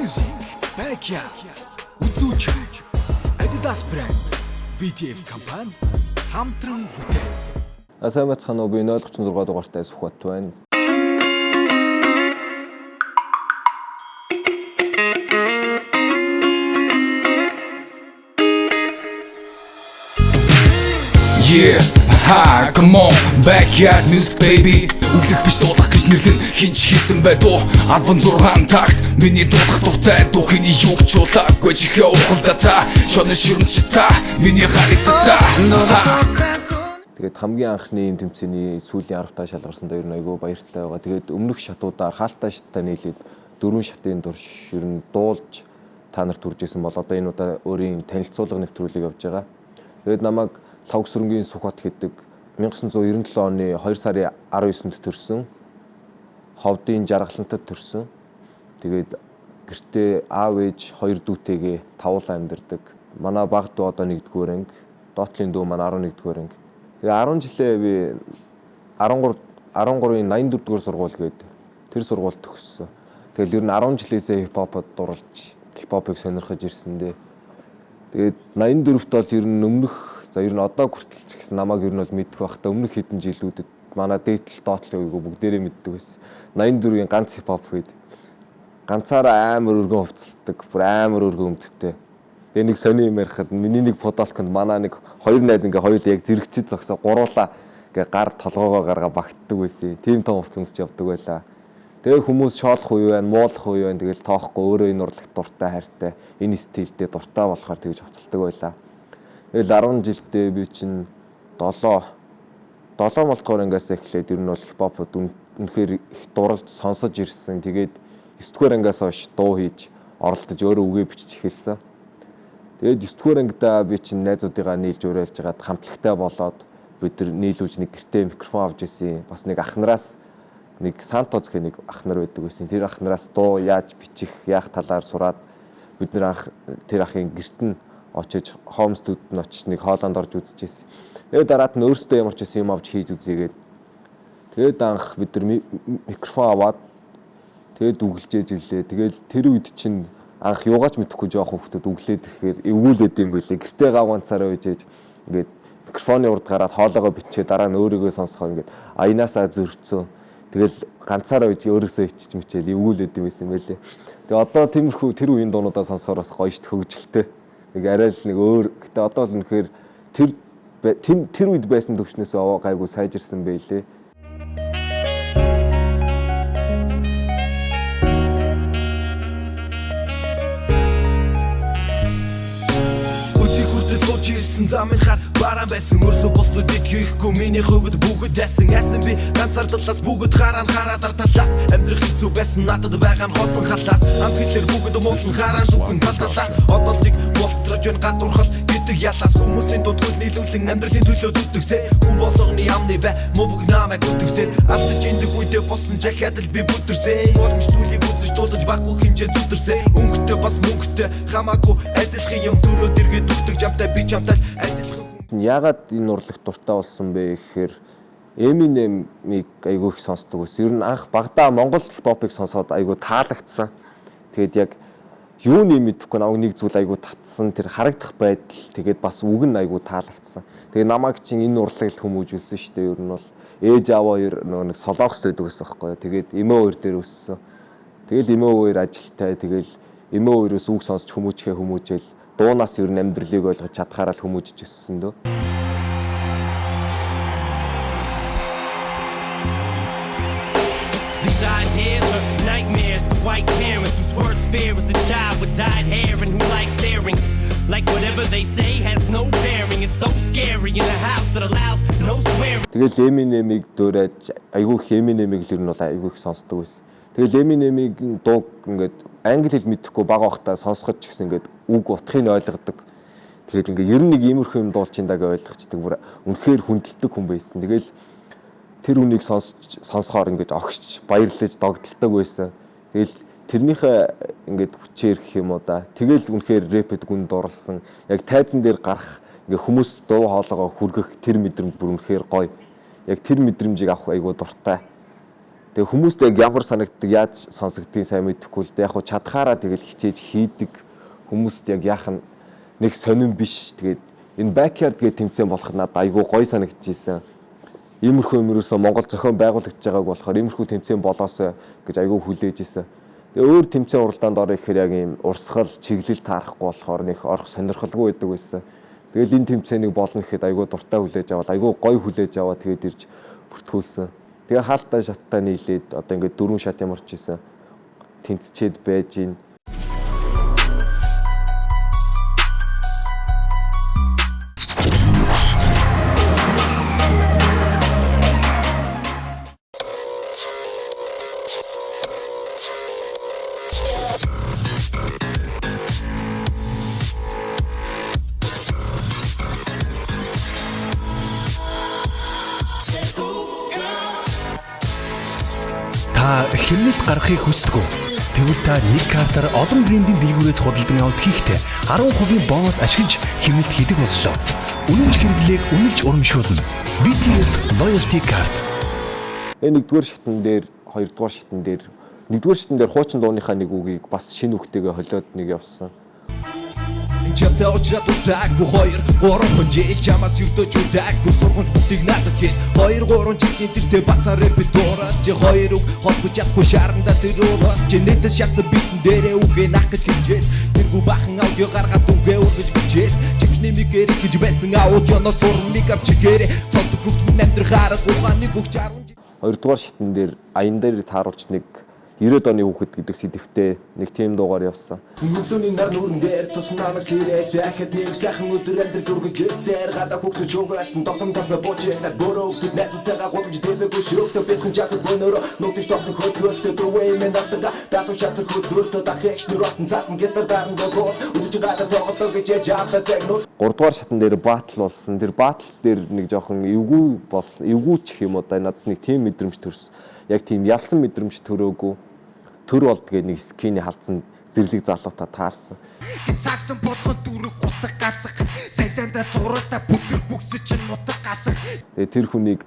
Music, Backyard, Үзүүч, Adidas brand, BTF компани хамтран бүтээн. Сайн бацхан уу би 036 дугаартай Сүхбат байна. Yeah, hi, come on, Backyard Music baby. Үлдэх биш дуулах гэж нэрлэн хинч хийсэн бай дуу 16 такт миний дуулах дуртай дуу хийний юу ч чуулаагүй чихээ ухалдаа та шонос шүрэнс та миний харагдаа. Тэгээд хамгийн анхны энэ тэмцээний сүүлийн 10 таа шалгарсанд ер нь айгүй баяртай байгаа. Тэгээд өмнөх шатуудаар хаалтаа шаттай нийлээд 4 шатын турш ер нь дуулж та нарт хүрж исэн бол одоо энэ удаа өөрийн танилцуулга нэвтрүүлэг явж байгаа. Тэгээд намайг Лавгсүрэнгийн Сүхбат гэдэг 1997 оны 2 сарын 19-нд төрсөн. Ховдын Жаргалантад төрсөн. Тэгээд гэртээ аав ээж 2 дүүтэйгээ тавуулаа амьдардаг. Манай баг дүү одоо 1-р анги, доотлын дүү маань 11-р анги. Тэгээ 10 жилээ би 13-ийн 84-р сургууль гээд тэр сургуульд төгссөн. Тэгэл ер нь 10 жилээсээ хипхопод дурлж хипхопыг сонирхож ирсэн дээ. Тэгээд 84-т бол ер нь өмнөх ер нь одоо хүртэл ч гэсэн намайг ер нь бол мэддэг байхдаа өмнөх хэдэн жилүүдэд манай дээдл доотлын үеийг бүгдээрээ мэддэг байсан. 84-ийн ганц хипхоп гээд ганцаараа амар өргөн хувцалдаг, бүр амар өргөн өмдтэй. Тэгээ нэг сони юм ярихад миний нэг фотолконд манай нэг хоёр найз ингээ хоёул яг зэрэгчид зогсоо гуруулаа ингээ гар толгоогоо гаргаа багтдаг байсан. Тим том хувц өмсч явдаг байлаа. Тэгээ хүмүүс шоолох уу байна, муулах уу байна тэгэл тоохгүй өөрөө энэ урлагт дуртай хайртай, энэ стилдээ дуртай болохоор тэгж хувцалдаг байлаа. Тэгэл 10 жилдээ би чинь 7 молдгоор ангиас эхлээд ер нь бол хипхопод үнэхээр их дурлж сонсож ирсэн. Тэгээд 9-р ангиас хойш дуу хийж оролдож өөрөө үгээ бичиж эхэлсэн. Тэгээд 9-р ангидаа би чинь найзуудыгаа нийлж уриалж хагаад хамтлагтай болоод бид нар нийлүүлж нэг гэртээ микрофон авч ирсэн. Бас нэг ахнараас нэг Сантоз гэх нэг ахнар байдаг байсан. Тэр ахнараас дуу яаж бичих, яах талаар сураад бид нар тэр ахын гэрт нь очиж хоум студид нь очиж нэг хоолоонд орж үзчихсэн. Тэгээд дараад нь өөртөө ямар ч юм авч хийж үзьегээд. Тэгээд анх бид нар микрофон аваад тэгээд үгэлжээж ирлээ. Тэгээд тэр үед чинь анх юугаач мэдэхгүй жоох хүүхдүүд үглээд ирэхээр эвгүүлээд юм байлээ. Гэртээ гавганцаараа үжээж ингээд микрофоны урд гараад хоолоогоо бичээ дараа нь өөрийгөө сонсохоор ингээд аянаасаа зөрчсөн. Тэгэл ганцаараа үж өөрөөсөө ичиж мичээл эвгүүлээд юм байсан байлээ. Тэгээд одоо тиймэрхүү тэр үеийн дуунуудаа сонсохоор бас гоё шít хөвгөлтэй. Нэг арай л нэг өөр. Гэтэ одоо л үнэхээр тэр үед байсан төвчнөөс гайгүй сайжирсан байлээ. Өтийг хүртэл дууч ирсэн замын хар бараан байсан. Өрсө бусдыг хийхгүй миний хувьд бүгд яасан. Яасан би ганцаар талаас бүгд хараад талаас амьдрах хэцүү байсан надад байгаа нь хосон халаас. Амт хэлээр бүгд муулан хараад зүгэн талаас. Одоолыг болтрож байна гадуурхал гэдэг ялаас. Хүмүүсийн дунд хөл нийлүүлэн амьдралын төлөө зүтгэсээ. Хүн болгоны амны бай мөвг намайг үтгсээр. Алдаж индэг үедээ болсон жахаад л би бүтэрсэн. Боломж зүйлийг үзэж дуулаж баггүй хэмжээ зүтэрсэн. Өнгөтэй бас мөнгөтэй хамаагүй адилхан юм төрөөд иргэд өгдөг жамтай би чамтай адилхан. Яагаад энэ урлагт дуртай болсон бэ гэхээр Eminem-ийг айгүй их сонсдог ус. Ер нь анх багадаа Монгол хипхопыг сонсоод айгүй таалагдсан. Тэгээд яг юуны мэдэхгүй намайг нэг зүйл айгүй татсан. Тэр харагдах байдал тэгээд бас үг нь айгүй таалагдсан. Тэгээд намайг чинь энэ урлагт хүмүүжүүлсэн шүү дээ. Ер нь бол ээж аваа нэг солонгост байдаг байсан байхгүй. Тэгээд эмээ хоёр дээр өссөн. Тэгэл эмээ хоёр ажилтай. Тэгэл эмээ хоёроос үг сонсч хүмүүжээл дуунаас ер нь амьдралыг ойлгож чадхаараа л хүмүүжиж өссөн дөө. Nightmares, the white parents whose worst fear is a child with dyed hair and who likes earrings. Like whatever they say has no bearing. It's so scary in a house that allows no swearing. Тэгэл Eminem-ийг дөөрэж айгүй их Eminem-ийг л ер нь бол айгүй их сонсдог байсан. Тэгэл Eminem-ийг дууг ингээд англи хэл мэдэхгүй бага бахтаа сонсгож ч гэсэн ингээд үг утгыг ойлгодог. Тэгэл ингээд ер нь нэг иймэрхүү юм дуулж ин дагаа ойлгочдөг. Бүр үнэхээр хүндэлдэг хүн байсан. Тэгэл тэр үнийг сонсохоор ингээд огшч баярлаж догдолдог байсан. Тэгэл тэрнийхээ ингээд хүчээр гэх юм уу да. Тэгэл үнэхээр рэпэд гүн дурлсан. Яг тайзан дээр гарах ингээд хүмүүс дуу хоолойгоо хүргэх тэр мэдрэмж бүр үнэхээр гоё. Яг тэр мэдрэмжийг авах айгүй дуртай. Тэгээ хүмүүст яг ямар санагддаг, яаж сонсогдгийг сайн мэдэхгүй л дээ. Яг хуу чадхаараа тэгэл хичээж хийдэг хүмүүст яг яах нь нэг сонирн биш. Тэгээд энэ backyard гэх тэмцээн болох надад айгүй гоё санагдчихсэн. Иймэрхүү юмрөөсөө Монгол зохион байгуулагдж байгааг болохоор иймэрхүү тэмцээн болоосоо гэж айгүй хүлээж исэн. Тэгээ өөр тэмцээн уралдаанд орох гэхээр яг ийм урсгал, чиглэл таарахгүй болохоор нэг орох сонирхолгүй байдаг байсан. Тэгэл энэ тэмцээнийг болно гэхэд айгүй дуртай хүлээж аваад айгүй гоё хүлээж аваад тэгээд ирж бүртгүүлсэн. Тэгээ хаалттай шаттай нийлээд одоо ингээд 4 шат ямарч ийсэн тэнцчээд байж гин. Та хэмнэлт гаргахыг хүсдэг үү? Тэгвэл та нэг картаар олон брендийн дэлгүүрээс худалдан авалт хийхдээ 10% бонус ашиглаж хэмнэлт хийдэг боллоо. Үнэмш хэрэглээг үнэлж урамшуулна. BTF Loyalty Card. Нэгдүгээр шатн дээр, хоёрдугаар шатн дээр, нэгдүгээр шатн дээр хуучин дууныхаа нэг үгийг бас шинэ үгтэйгээ холиод нэг явсан. Чамтай очраад удаагүй 2-3 жил чамаас юрдөөч удаагүй сургууль бүтийг надад хэл 2-3 жилийн тэртээ бацаа рэпэд дуураад чи 2 үг холбож чадахгүй шарандаа тэрөөрөө чи нэтээс шатсан битэн дээрээ үгээ нах гэж хилжээс тэргүй бахан аудио гаргаад үгээ үргэж бичээс чивчний микэр гэж байсан аудионоос урмыг авч гэрээ сонсдог хөвчмөн амьдрахаар ухааны бүх 10 Хоёрдугаар шатн дээр аян дээр тааруулж нэг 90-ад оны хүүхэд гэдэг сэдвтэй нэг тийм дуугаар явсан. Нүглөөний нар нүрэн дээр тусна намайг сэрээ дахиад нэг сайхан өдөр амьдрал үргэлжлүүлсээр гадаа хүүхэд шуугаалтан тогтом тавна бочээд бороо гэд найзтайгаа гомж дэмэгүй шөөхтө бэлхэн жахад бонороо нүгдэж тогтох хөцөлтөд өвэймэн автаа датуу шатар хөцөлтөд ахигч нуротон цаатан гитар даран догоо үгж гадаа тогтох гэж яафасаг нүр 3-дугаар шатн дээр батл болсон. Тэр батл дээр нэг жоохон эвгүй эвгүй ч юм уу да надад нэг тийм мэдрэмж төрсөн. Яг тийм ялсан мэдрэмж төрөөгүй. Төр болд гэдэг нэг скины халдсан зэрлэг залуутаа таарсан. Цагсан болгон дүрэг хутаг гасах сайланда зуралта бүдэр хүгсэж нутаг гасах. Тэгээ тэр хүнийг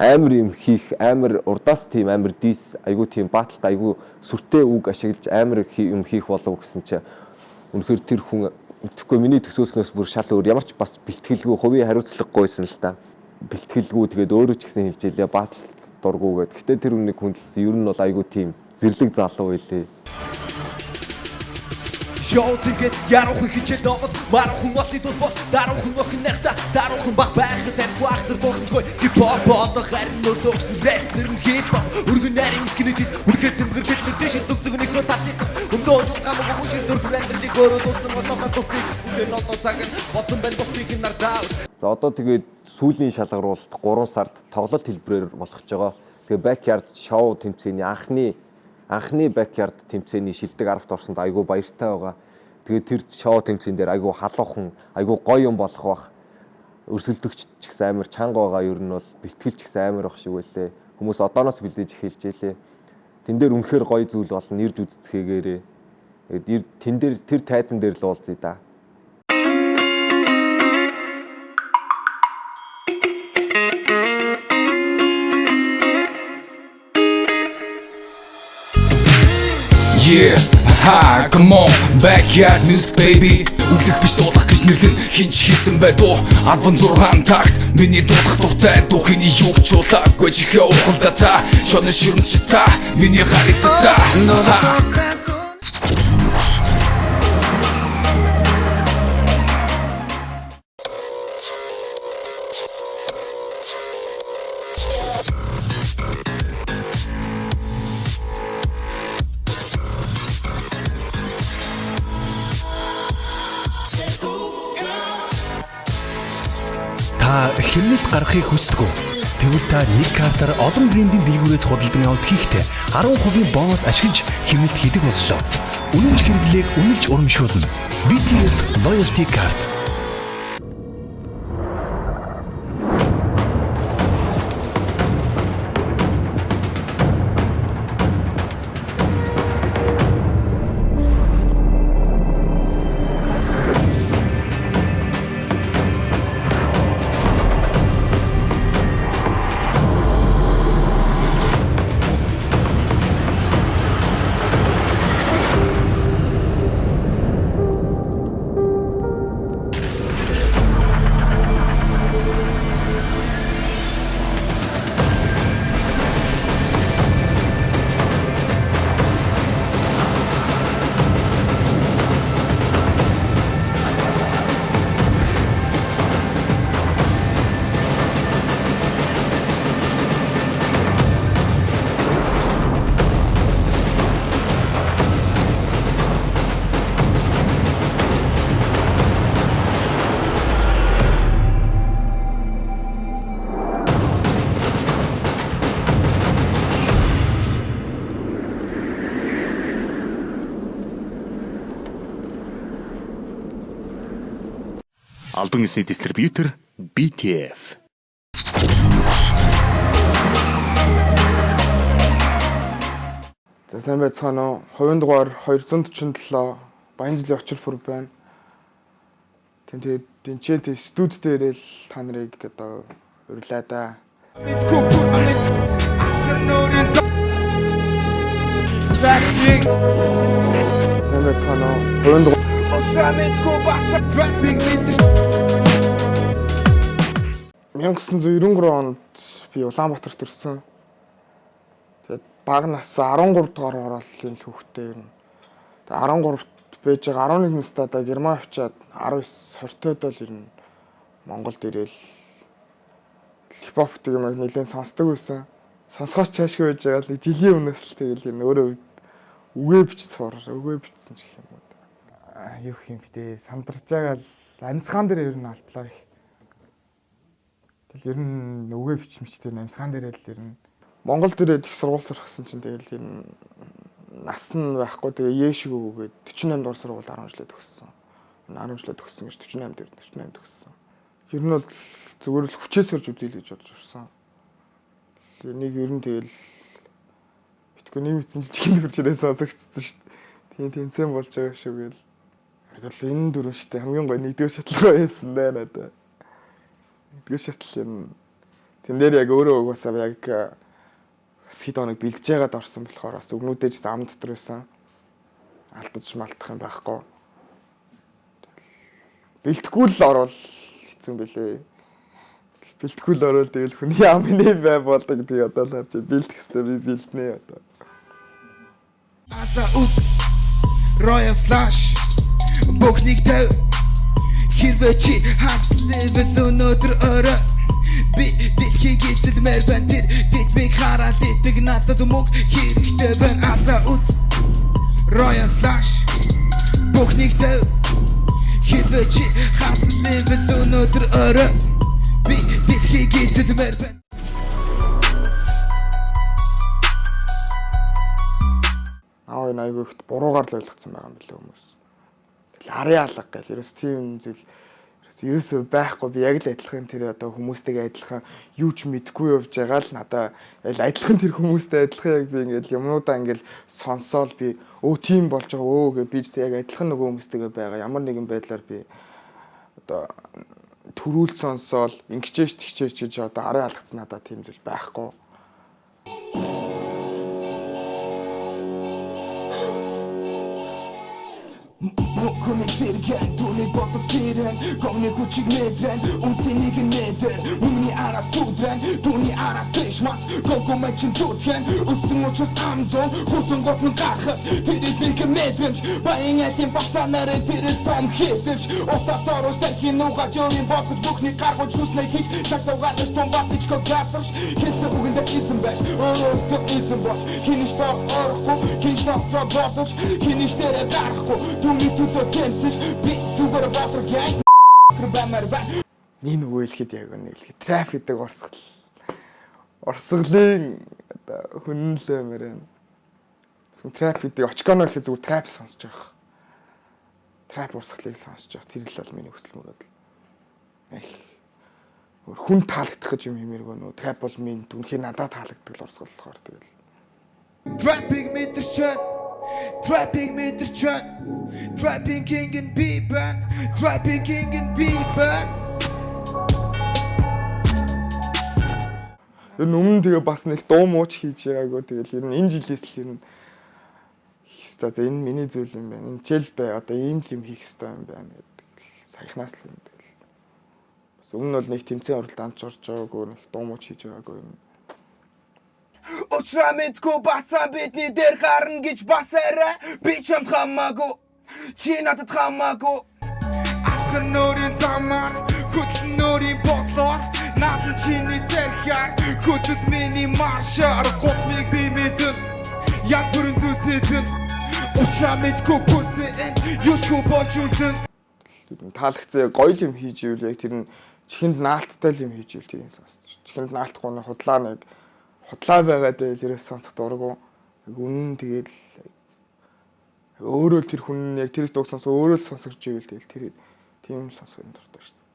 амар юм хийх, амар урдаас тийм амар дис, айгу тийм баталт айгу сүртэй үг ашиглаж амар юм хийх болов гэсэн чинь үнэхээр тэр хүн тэгэхгүй миний төсөөснөөс бүр шал өөр ямар ч бас бэлтгэлгүй хувийн хариуцлагагүйсэн л та. Бэлтгэлгүй тэгээд өөрөө ч гэсэн хэлж илээ баталт дургуугээд. Гэтэ тэр хүнийг хүндэлсэн ер нь бол айгу тийм зэрлэг залуу байлээ. Шоу тэгээд яруухан хичээл доогод маруухан олны дул бол даруухан охин нахта даруухан баг байхад аргүй ахтар дуртай хипхоп одоо харин нөрдөгс рэпер нь хипхоп өргөн нарийн скинэжис үргэлж зэмгэр гэлмэр дэш дүгзэгний хотасик өмдөө жуулгамаг хүмүүс дөрөв амьдралыг өөрөө туссан болоо туссан энэ нотоо цаг босон бэн босбиг нартаа. За одоо тэгээд сүүлийн шалгаруулалт 3 сард тоглолт хэлбэрээр болгож байгаа. Тэгээ backyard show тэмцээний анхны backyard тэмцээний шилдэг 10-т орсонд айгүй баяртай байгаа. Тэгээд тэр show тэмцээн дээр айгүй халуухан, айгүй гоё юм болох бах. Өрсөлдөгч ч гэсэн амар чанга байгаа. Ер нь бол бэлтгэлч гэсэн амар бах шиг байлээ. Хүмүүс одооноос бэлдэж эхэлж ялээ. Тэн дээр үнэхээр гоё зүйл болно. Ирж үзцгээгээрээ. Тэгээд тэн дээр тэр тайзан дээр л уулзъя да. Yeah, ha, come on, backyard music baby. Үлдэх биш дуудах гэж нэрлэн хинч хийсэн бай дуу 16 такт миний дуудах дуртай дуу хиний юг чуулаагүй чихээ ухалда та шоны ширмс чита миний харитта. Та хэмнэлт гаргахыг хүсдэг үү? Тэгвэл та нэг картаар олон брендийн дэлгүүрээс худалдан авалт хийхдээ 10% бонус ашиглаж хэмнэлт хийдэг боллоо. Үнэмш хэрэглээг үнэлж урамшуулна. BTF Loyalty Card. Албан ёсны дистрибьютор BTF. За сайн байцгаана уу. Хувийн дугаар 247 Баянзүлийн очир бүр байна. Тэгээд тэнцээ студ дээр л та нарыг одоо урилаа да. Сайн байцгаана уу. Хувийн дугаар (1993) онд би Улаанбаатарт ирсэн. Тэгээд бага нас 13 дугаар орооллын хүүхдээ юм. Тэгээд 13-т байж байгаа 11 настай да Герман авчаад 19 20-тойд л ирнэ. Монголд ирээл хипхоп гэдэг юм нэлээд сонсдог байсан. Сонсгооч цаашгүй байж байгаа л жилийн өмнөөс л тэгэл юм өөрөө үгээ бичсэн ч гэх юм уу. Юу юм бэ? Сандарч байгаа л амьсгаан дээр ер нь алтлаа их. Тэгэл ер нь үгээ бичмэчтэй амьсгаан дээр л ер нь Монголд ирээд их сургууль сурахсан чинь тэгэл юм нас нь байхгүй тэгээ яэшгүй үгээд 48 дугаар сургууль 10 жилээ төгссөн. 10 жилээ төгссөн гэж 48 дээр 48 төгссөн. Ер нь бол зүгээр л хүчээс өрж үзье гэж бодож ирсэн. Тэгээ нэг ер нь тэгэл битгүй нэг мэдсэн чихэнд хурж ирээ сонсогдсон шүү дээ. Тэнцэн болж байгаа шүү гээл. Тэгэл энэ дөрөв штэ хамгийн гой нэгдүгээр шатлгаа байсан даа надаа. Нэгдүгээр шатл юм. Тэн дээр яг өөрөө угаасаа яг хэд хоног бэлдэж байгаад орсон болохоор бас өгнүүдээж ам дотор байсан. Алдаж малтах юм байхгүй. Бэлтгэхгүй л орвол хэцүү юм бэлээ. Бэлтгэхгүй л орвол тэгэл хүний амны бай болдог гэдэг одоо л харж бэлдэх хэвээр би бэлднэ одоо. Аза үз Royal Flash Бохник тэв хэрвээ чи хаслэвэл өнөөдөр орой би дэлхийг эзэлмээр байна тэр дитмиг хараад идэг надад мөг хэрэгтэй байна Аза үз Royal Flash Бохник тэв хэрвээ чи хаслэвэл өнөөдөр орой би дэлхийг эзэлмээр байна Энэ айгүйхт буруугаар л ойлгоцсон байгаа юм билээ хүмүүс. Тэгэл арын алга гэл ерөөс тийм зүйл ерөөсөө байхгүй би яг л адилхан тэр одоо хүмүүстэйгээ адилхан юу ч мэдгүй явж байгаа л надаа адилхан тэр хүмүүстэй адилхан яг би ингээл юмнуудаа ингээл сонсоол би тийм болж байгаа гэж би яг адилхан нөгөө хүмүүстэйгээ байгаа ямар нэгэн байдлаар би одоо төрүүл сонсоол ингэчээч тэгчээч гэж одоо арын алгацсан надаа тийм зүйл байхгүй. Моконы сэргэн, түүний бодол сэрэн Говны хүчиг мэдрэн, үнцэнийг мэдэр Мөнгөний араас түдрэн, түүний араас тэшмас Гого мэчин түдхэн, өсөн учраас амзон Хүсэн готны гарахад, тэрийг бэрхэн мэдрэмж Баян этим бахтанарын тэрэл том хитэмж Усаас ороос тэрхийн нуга жөрийн бодгож Бүхний гаргож хүснэй хийж Шагтав гаргаж том батич код гатарш Хэсэ үгэндэ эзэн байж, өөрөөдөө эзэн болж Хиништэй орохгүй, хиништэй бодож Хиништэй гарахгүй, түүний түдөө тэмцэж Би зүгээр батар гэнг Нэг нөгөө хэлэхэд яг нэг хэлэхэд траф гэдэг орсголын одоо хүнлээ мэрэн. Траф гэдэг очконо гэхэд зүгээр траф сонсож байгаа. Траф урсгалыг сонсож байгаа. Тэр л бол миний хүсэл мөрөөдөл. Хүн таалагдах гэж юм хэмээргүй нөө траф бол минь үнэхээр надад таалагддаг л урсгал болохоор тэгэл. Trapping мэдэрчэн Trapping мэдэрчэн Trapping king and B-band Trapping king and B-band Ер нь өмнө тэгээ бас нэг дуу мууч хийж байгаагүй тэгэл ер нь энэ жилээс л ер нь за энэ миний зүйл юм байна. Энэ жил бай одоо ийм л юм хийх хэрэгтэй юм байна гэдэг. Саяхнаас л юм тэгэл. Бас өмнө бол нэг тэмцээн оролдонд орж байгаагүй нэг дуу мууч хийж байгаагүй юм. Учрамэдгүй бацаа бидний дээр харна гэж бас арай би чамд хамаагүй чи надад хамаагүй Ахын нөрийн замаар хөдлөн нөрийн бодлоор Надан чиний дээр хар хөдөлс миний маршаар Готныг би мэдэн яг бүрэн зүсэдэн Учрамэдгүй бүсэн юу ч болж үлдэн Таалагдсан гоё юм хийж ивэл яг тэр нь чихэнд наалттай юм хийж ивэл тэрийг сонсож. Чихэнд наалтахгүй нь худлаа байгаад тэрээс сонсох дурггүй. Үнэн тэгэл өөрөө тэр хүн яг тэр дууг сонсоо өөрөө л сонсож ивэл тэгэл тэр тийм сонсох юм дуртай шүү дээ.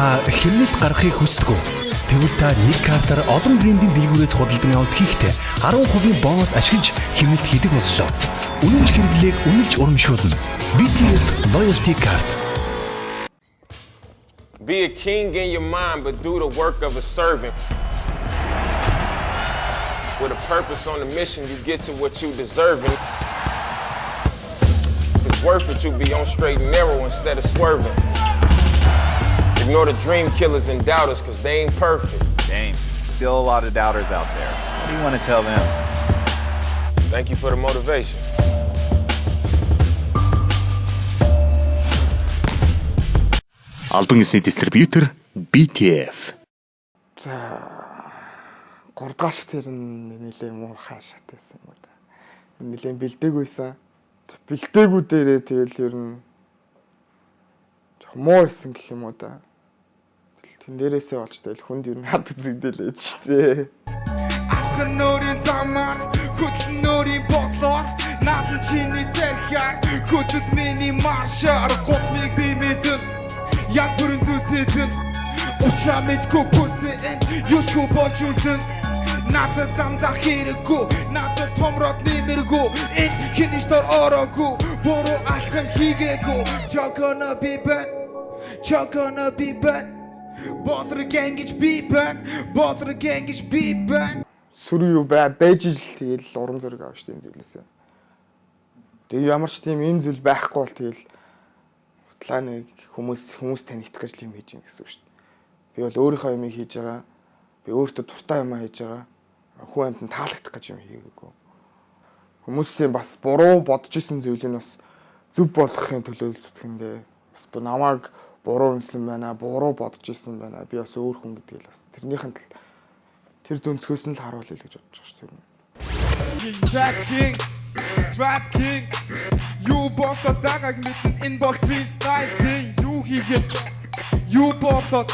Та хэмнэлт гаргахыг хүсдэг үү? Тэгвэл та нэг картаар олон брендийн дэлгүүрээс худалдан авалт хийхдээ 10% бонус ашиглаж хэмнэлт хийдэг боллоо. Үнэмш хэрэглээг үнэлж урамшуулна. BTF Loyalty Card. Be a king in your mind, but do the work of a servant. With a purpose on the mission, you get to what you deserving. If it's worth it, you be on straight and narrow instead of swerving. Ignore the dream killers and doubters, cause they ain't perfect. Dang, still a lot of doubters out there. What do you want to tell them? Thank you for the motivation. Албан ёсны дистрибьютор BTF. За 3 дахь шат тэр нэлээ муухай шат байсан юм да. Нэлээ бэлдээгүйсэн. Бэлдээгүү дээрээ тэгэл ер нь муу байсан гэх юм уу да. Тэн дээрээсээ болж тэгэл хүнд ер нь хад зэгдэлээч штэ. Ахын нөрийн замаар хөтлөн нөрийн бодлоор наадам чиний тэрхэр хөтөс миний маршаар готмиг би мэдэн яг бүрэн зүсэдэн учраа мэдгүй бүсэн юучгүй болж үлдэн надад замзах хэрэггүй надад томроод нэмэргүй энэ хиний штор ороогүй буруу алхам хийгээгүй чокона би бэн чокона би бэн боср гэнгэж би бэн боср гэнгэж би бэн Сүр юу байж ил тэгэл урам зориг авч тийм зүйлээсээ. Тэгээ ямар ч тийм юм зүйл байхгүй бол тэгэл хутлаа нэг хүмүүс танигдах гэж юм хийж гин гэсэн үг шүү дээ. Би бол өөрийнхөө юм хийж байгаа. Би өөртөө дуртай юм хийж байгаа. Хүн амьтанд таалагдах гэж юм хийгээгүй. Хүмүүсийн бас буруу бодож исэн зүйлийг бас зөв болгохын төлөө зүтгэндээ бас намайг буруу юмсан байна, буруу бодож исэн байна. Би бас өөр хүн гэдгийг л бас тэрнийхэн тэр дүнцгөөс нь л харуулъя гэж бодож байгаа шүү дээ. Trap King You bossot дагаг мэдэн энэ бол freestyle king You хийгээд You bossot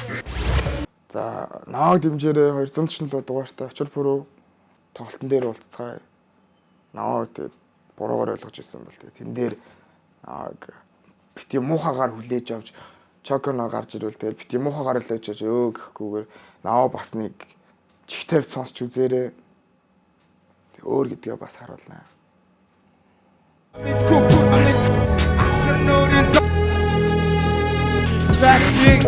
За нааг дэмжээрээ 247 дугаартай очир бүрөө тоглолтын дээр уулзцгаая. Нааг тэгээд буруугаар ойлгож ирсэн бол тэгээд тэн дээр нааг бити муухагаар хүлээж авч чоконо гарч ирвэл тэгээд бити муухагаар хүлээж авч гэхгүйгээр нааг бас нэг чих тавьж сонсч үзээрэй. Тэг өөр гэдгээ бас харуулнаа. Мэдгүй бүсэн ахын нөрийн Trap King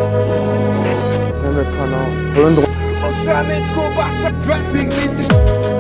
Сайн байцгаана уу? Өрөөнд Учраа мэдгүй бацаа Trap King мэдэн